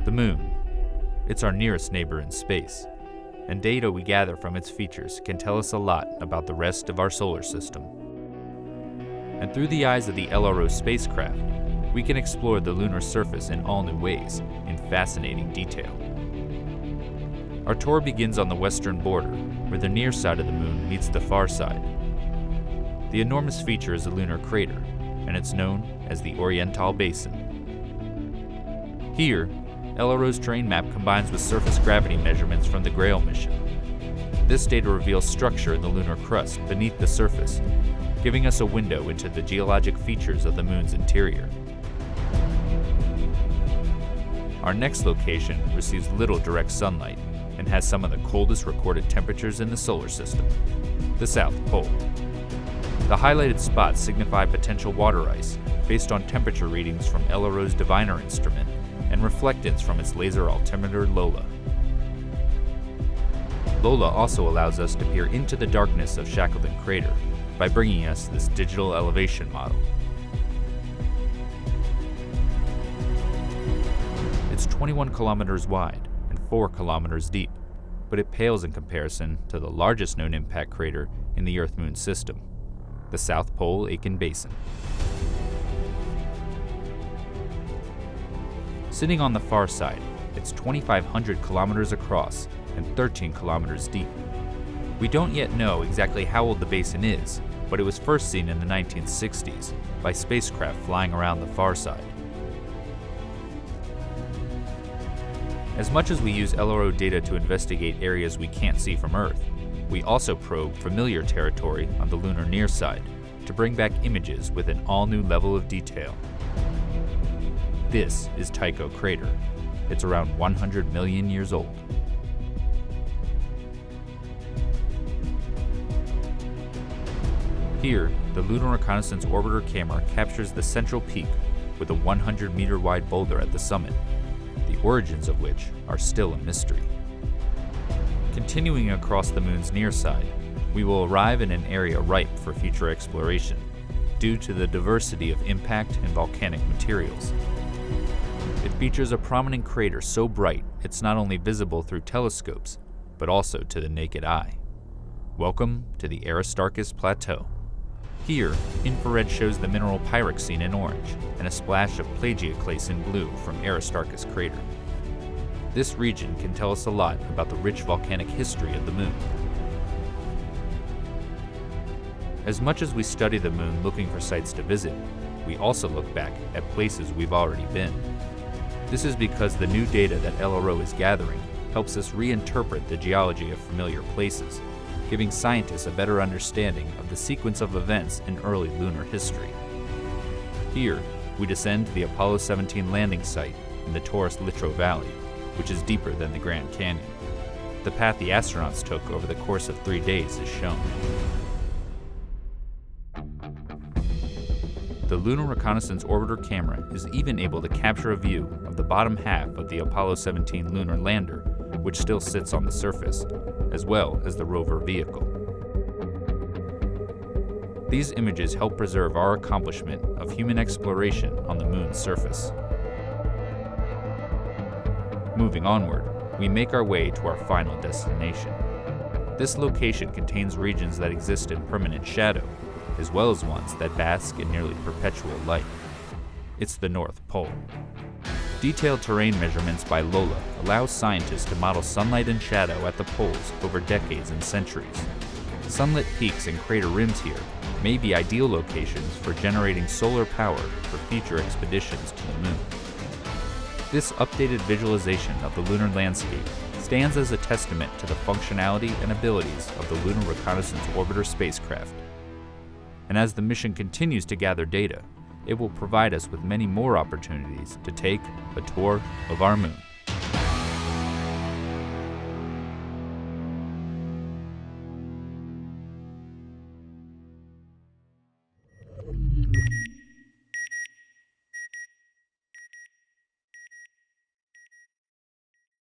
The Moon. It's our nearest neighbor in space, and data we gather from its features can tell us a lot about the rest of our solar system. And through the eyes of the LRO spacecraft, we can explore the lunar surface in all new ways, in fascinating detail. Our tour begins on the western border, where the near side of the Moon meets the far side. The enormous feature is a lunar crater, and it's known as the Orientale Basin. Here, LRO's terrain map combines with surface gravity measurements from the Grail mission. This data reveals structure in the lunar crust beneath the surface, giving us a window into the geologic features of the Moon's interior. Our next location receives little direct sunlight and has some of the coldest recorded temperatures in the solar system, the South Pole. The highlighted spots signify potential water ice based on temperature readings from LRO's diviner instrument and reflectance from its laser altimeter LOLA. LOLA also allows us to peer into the darkness of Shackleton Crater by bringing us this digital elevation model. It's 21 kilometers wide and 4 kilometers deep, but it pales in comparison to the largest known impact crater in the Earth-Moon system, the South Pole-Aitken Basin. Sitting on the far side, it's 2,500 kilometers across and 13 kilometers deep. We don't yet know exactly how old the basin is, but it was first seen in the 1960s by spacecraft flying around the far side. As much as we use LRO data to investigate areas we can't see from Earth, we also probe familiar territory on the lunar near side to bring back images with an all-new level of detail. This is Tycho Crater. It's around 100 million years old. Here, the Lunar Reconnaissance Orbiter camera captures the central peak with a 100-meter wide boulder at the summit, the origins of which are still a mystery. Continuing across the Moon's near side, we will arrive in an area ripe for future exploration due to the diversity of impact and volcanic materials. It features a prominent crater so bright it's not only visible through telescopes, but also to the naked eye. Welcome to the Aristarchus Plateau. Here, infrared shows the mineral pyroxene in orange and a splash of plagioclase in blue from Aristarchus Crater. This region can tell us a lot about the rich volcanic history of the Moon. As much as we study the Moon looking for sites to visit, we also look back at places we've already been. This is because the new data that LRO is gathering helps us reinterpret the geology of familiar places, giving scientists a better understanding of the sequence of events in early lunar history. Here, we descend to the Apollo 17 landing site in the Taurus-Littrow Valley, which is deeper than the Grand Canyon. The path the astronauts took over the course of 3 days is shown. The Lunar Reconnaissance Orbiter camera is even able to capture a view of the bottom half of the Apollo 17 lunar lander, which still sits on the surface, as well as the rover vehicle. These images help preserve our accomplishment of human exploration on the Moon's surface. Moving onward, we make our way to our final destination. This location contains regions that exist in permanent shadow, as well as ones that bask in nearly perpetual light. It's the North Pole. Detailed terrain measurements by LOLA allow scientists to model sunlight and shadow at the poles over decades and centuries. Sunlit peaks and crater rims here may be ideal locations for generating solar power for future expeditions to the Moon. This updated visualization of the lunar landscape stands as a testament to the functionality and abilities of the Lunar Reconnaissance Orbiter spacecraft. And as the mission continues to gather data, it will provide us with many more opportunities to take a tour of our Moon.